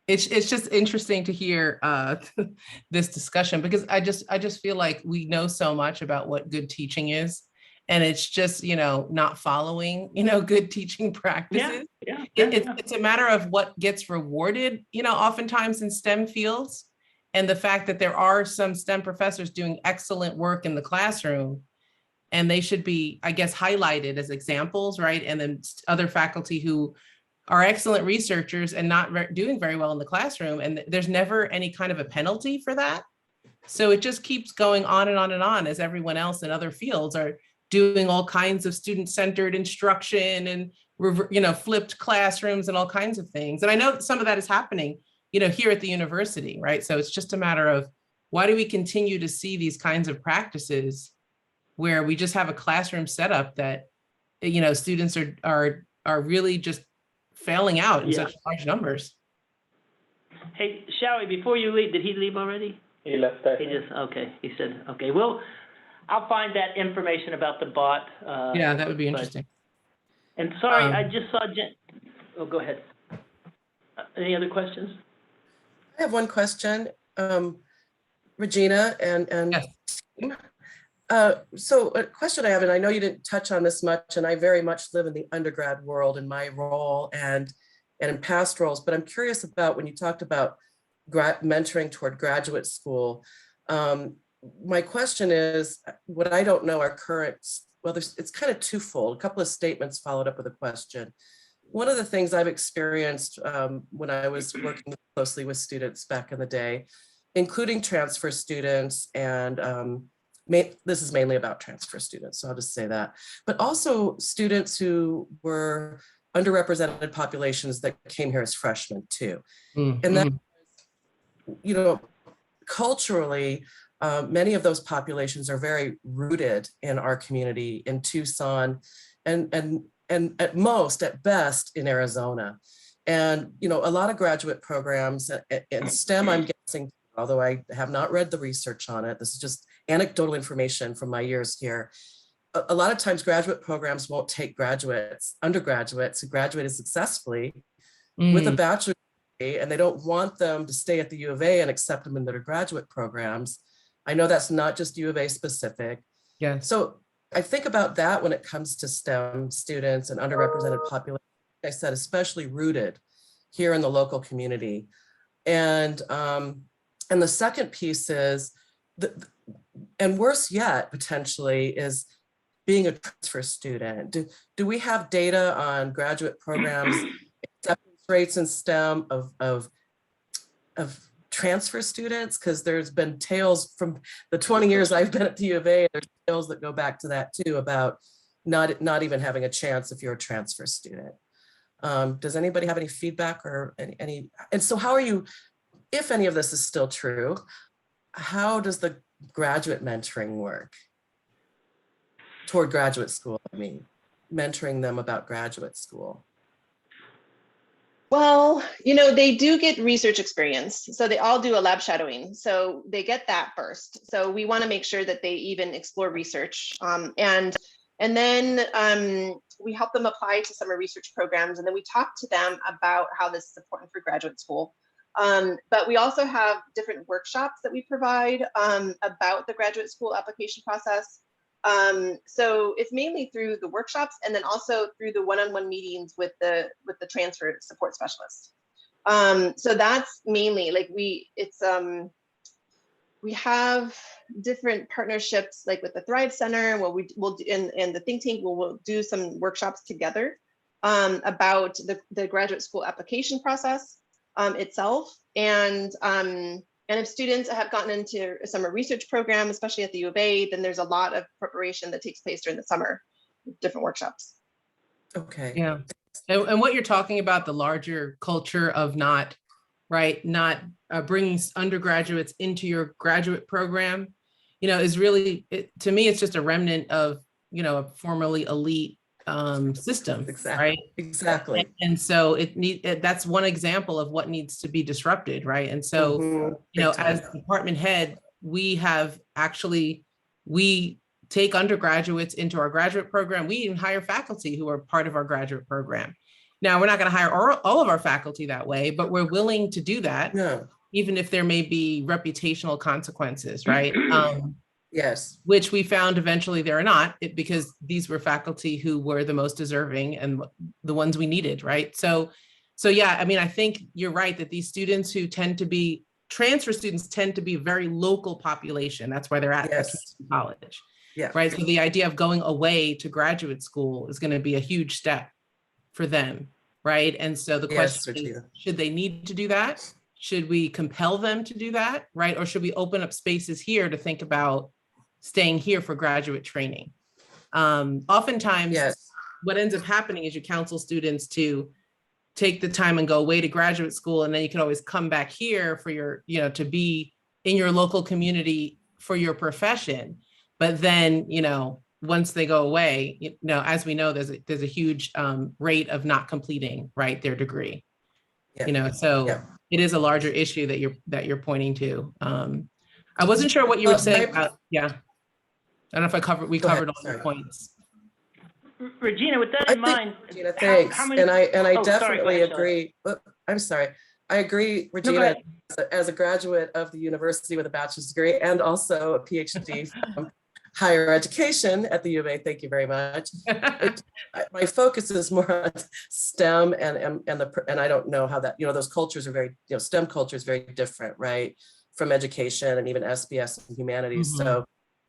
it's just interesting to hear this discussion because I just feel like we know so much about what good teaching is, and it's just, you know, not following, you know, good teaching practices. It's a matter of what gets rewarded, you know, oftentimes in STEM fields, and the fact that there are some STEM professors doing excellent work in the classroom, and they should be, I guess, highlighted as examples, right? And then other faculty who are excellent researchers and not doing very well in the classroom, and there's never any kind of a penalty for that. So it just keeps going on and on and on as everyone else in other fields are doing all kinds of student-centered instruction and, you know, flipped classrooms and all kinds of things. And I know that some of that is happening, you know, here at the university, right? So it's just a matter of why do we continue to see these kinds of practices where we just have a classroom setup that, you know, students are really just failing out in such large numbers. Hey, Shawi, before you leave, did he leave already? He left. He just, okay, he said, okay, well, I'll find that information about the bot. Yeah, that would be interesting. And sorry, I just saw Jen. Oh, go ahead. Any other questions? I have one question, Regina and yes. So a question I have, and I know you didn't touch on this much, and I very much live in the undergrad world in my role and in past roles, but I'm curious about when you talked about mentoring toward graduate school. My question is, what I don't know are current, well, it's kind of twofold, a couple of statements followed up with a question. one of the things I've experienced when I was working closely with students back in the day, including transfer students, and this is mainly about transfer students, so I'll just say that, but also students who were underrepresented populations that came here as freshmen too. And that, you know, culturally, many of those populations are very rooted in our community in Tucson, and at most, at best, in Arizona. And, you know, a lot of graduate programs in STEM, I'm guessing, although I have not read the research on it, this is just anecdotal information from my years here. A lot of times graduate programs won't take undergraduates who graduated successfully with a bachelor's degree, and they don't want them to stay at the U of A and accept them in their graduate programs. I know that's not just U of A specific. Yeah. So I think about that when it comes to STEM students and underrepresented populations, like I said, especially rooted here in the local community. And the second piece is, and worse yet, potentially, is being a transfer student. Do we have data on graduate programs acceptance rates in STEM of transfer students? Because there's been tales from the 20 years I've been at the U of A, there's tales that go back to that too, about not even having a chance if you're a transfer student. Does anybody have any feedback or any, and so how are you, if any of this is still true, how does the graduate mentoring work toward graduate school? I mean, mentoring them about graduate school. Well, you know, they do get research experience. So they all do a lab shadowing. So they get that first. So we want to make sure that they even explore research. And then we help them apply to summer research programs. And then we talk to them about how this is important for graduate school. But we also have different workshops that we provide about the graduate school application process. So it's mainly through the workshops and then also through the one-on-one meetings with the transfer support specialist. So that's mainly like we have different partnerships like with the Thrive Center, where we'll do, and the think tank we'll do some workshops together about the graduate school application process itself. And if students have gotten into a summer research program, especially at the U of A, then there's a lot of preparation that takes place during the summer, different workshops. Okay. Yeah. And what you're talking about, the larger culture of not bringing undergraduates into your graduate program, you know, is really, to me, it's just a remnant of, you know, a formerly elite system, Exactly. right? Exactly. And so that's one example of what needs to be disrupted, right? And so, you know, as department head, we take undergraduates into our graduate program. We even hire faculty who are part of our graduate program. Now, we're not going to hire all of our faculty that way, but we're willing to do that, even if there may be reputational consequences, right? Yes. Which we found eventually there are not, because these were faculty who were the most deserving and the ones we needed, right? So yeah, I mean, I think you're right that these students who tend to be transfer students tend to be a very local population. That's why they're at college, right? So the idea of going away to graduate school is going to be a huge step for them, right? And so the question is, should they need to do that? Should we compel them to do that, right? Or should we open up spaces here to think about staying here for graduate training? Oftentimes, what ends up happening is you counsel students to take the time and go away to graduate school, and then you can always come back here for your, you know, to be in your local community for your profession. But then, you know, once they go away, you know, as we know, there's a huge rate of not completing, right, their degree. You know, so it is a larger issue that you're pointing to. I wasn't sure what you were saying about, I don't know if we covered all your points. Regina, with that in mind, Regina, thanks. And I definitely agree. I'm sorry. I agree, Regina, as a graduate of the university with a bachelor's degree and also a PhD from higher education at the U of A. Thank you very much. My focus is more on STEM and I don't know how that, you know, those cultures are very, you know, STEM culture is very different, right, from education and even SBS and humanities. So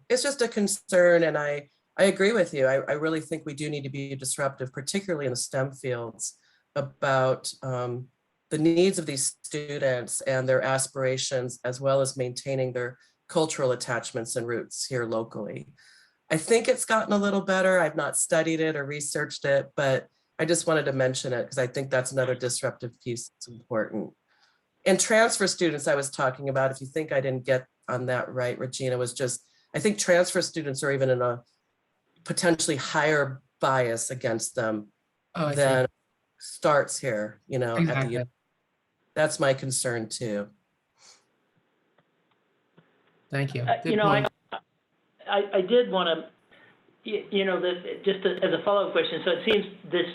it's just a concern, and I agree with you. I really think we do need to be disruptive, particularly in the STEM fields. about the needs of these students and their aspirations, as well as maintaining their cultural attachments and roots here locally. I think it's gotten a little better. I've not studied it or researched it, but I just wanted to mention it because I think that's another disruptive piece that's important. And transfer students I was talking about, if you think I didn't get on that right, Regina, was just, I think transfer students are even in a potentially higher bias against them than starts here, you know, Exactly. at the, that's my concern too. Thank you. You know, I did want to, you know, that just as a follow-up question, so it seems this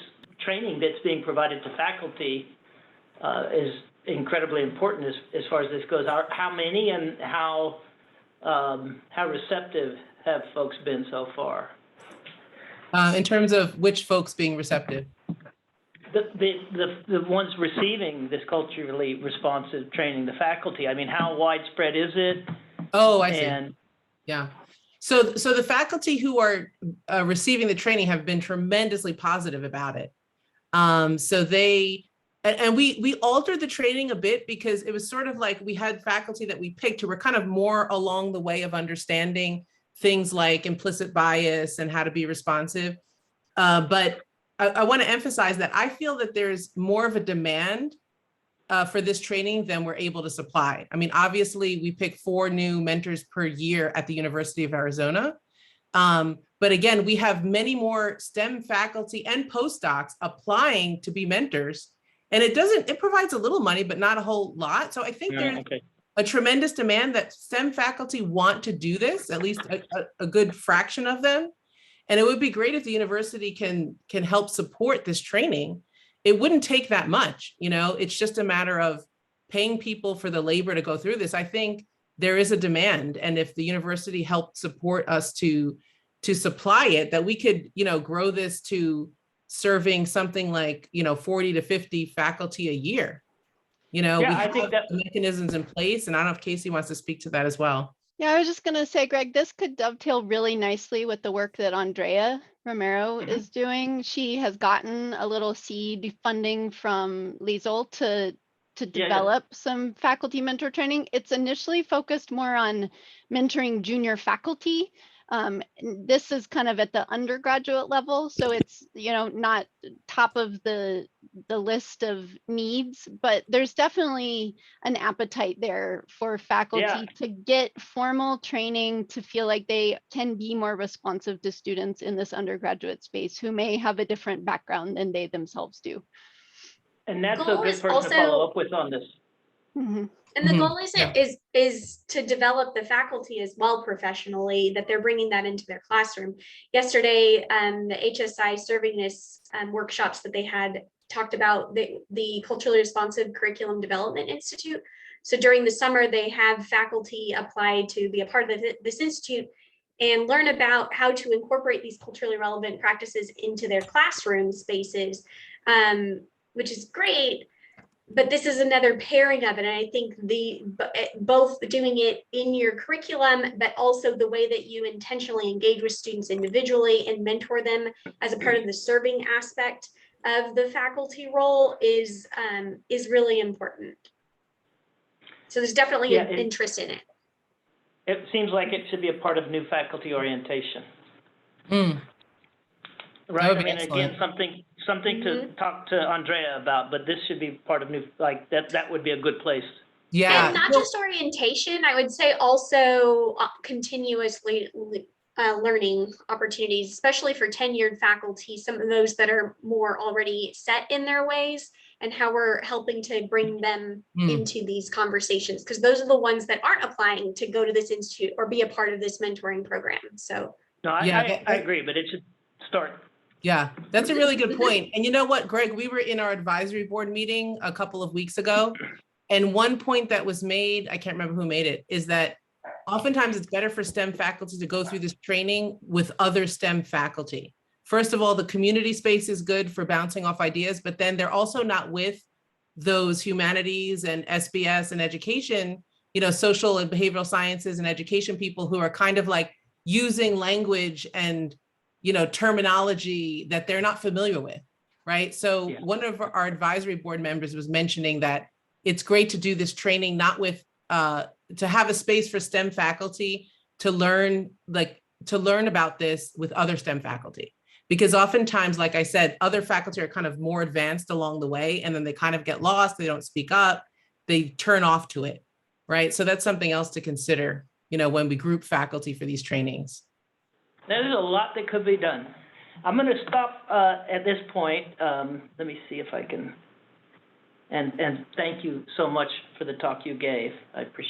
training that's being provided to faculty is incredibly important as far as this goes. How many and how receptive have folks been so far? In terms of which folks being receptive? The ones receiving this culturally responsive training, the faculty. I mean, how widespread is it? Oh, I see. And yeah. So the faculty who are receiving the training have been tremendously positive about it. So they, and we altered the training a bit because it was sort of like we had faculty that we picked who were kind of more along the way of understanding things like implicit bias and how to be responsive. But I want to emphasize that I feel that there's more of a demand for this training than we're able to supply. I mean, obviously we pick 4 new mentors per year at the University of Arizona. But again, we have many more STEM faculty and postdocs applying to be mentors. And it provides a little money, but not a whole lot. So I think there's a tremendous demand that STEM faculty want to do this, at least a good fraction of them. And it would be great if the university can help support this training. It wouldn't take that much, you know, it's just a matter of paying people for the labor to go through this. I think there is a demand. And if the university helped support us to supply it, that we could, you know, grow this to serving something like, you know, 40 to 50 faculty a year. You know, yeah, we I have think that mechanisms in place, and I don't know if Casey wants to speak to that as well. Yeah, I was just going to say, Greg, this could dovetail really nicely with the work that Andrea Romero is doing. She has gotten a little seed funding from Liesl to develop some faculty mentor training. It's initially focused more on mentoring junior faculty. This is kind of at the undergraduate level, so it's, you know, not top of the list of needs, but there's definitely an appetite there for faculty to get formal training to feel like they can be more responsive to students in this undergraduate space who may have a different background than they themselves do. And that's a good person to follow up with on this. Mm-hmm. And the goal is to develop the faculty as well professionally, that they're bringing that into their classroom. Yesterday, the HSI Servingness workshops that they had talked about the Culturally Responsive Curriculum Development Institute. So during the summer, they have faculty apply to be a part of this institute and learn about how to incorporate these culturally relevant practices into their classroom spaces, which is great. But this is another pairing of it. And I think both doing it in your curriculum, but also the way that you intentionally engage with students individually and mentor them as a part of the serving aspect of the faculty role is really important. So there's definitely an interest in it. It seems like it should be a part of new faculty orientation. Right, I mean, again, something to talk to Andrea about, but this should be part of new, like that would be a good place. Yeah. And not just orientation, I would say also continuously learning opportunities, especially for tenured faculty, some of those that are more already set in their ways, and how we're helping to bring them into these conversations, because those are the ones that aren't applying to go to this institute or be a part of this mentoring program. So no, I agree, but it should start. Yeah, that's a really good point. And you know what, Greg, we were in our advisory board meeting a couple of weeks ago, and one point that was made, I can't remember who made it, is that oftentimes it's better for STEM faculty to go through this training with other STEM faculty. First of all, the community space is good for bouncing off ideas, but then they're also not with those humanities and SBS and education, you know, social and behavioral sciences and education people who are kind of like using language and, you know, terminology that they're not familiar with. right? So Yeah. one of our advisory board members was mentioning that it's great to do this training, not with, to have a space for STEM faculty to learn about this with other STEM faculty. Because oftentimes, like I said, other faculty are kind of more advanced along the way, and then they kind of get lost, they don't speak up, they turn off to it, right? So that's something else to consider, when we group faculty for these trainings. There's a lot that could be done. I'm going to stop at this point. Let me see if I can, and thank you so much for the talk you gave. I appreciate it.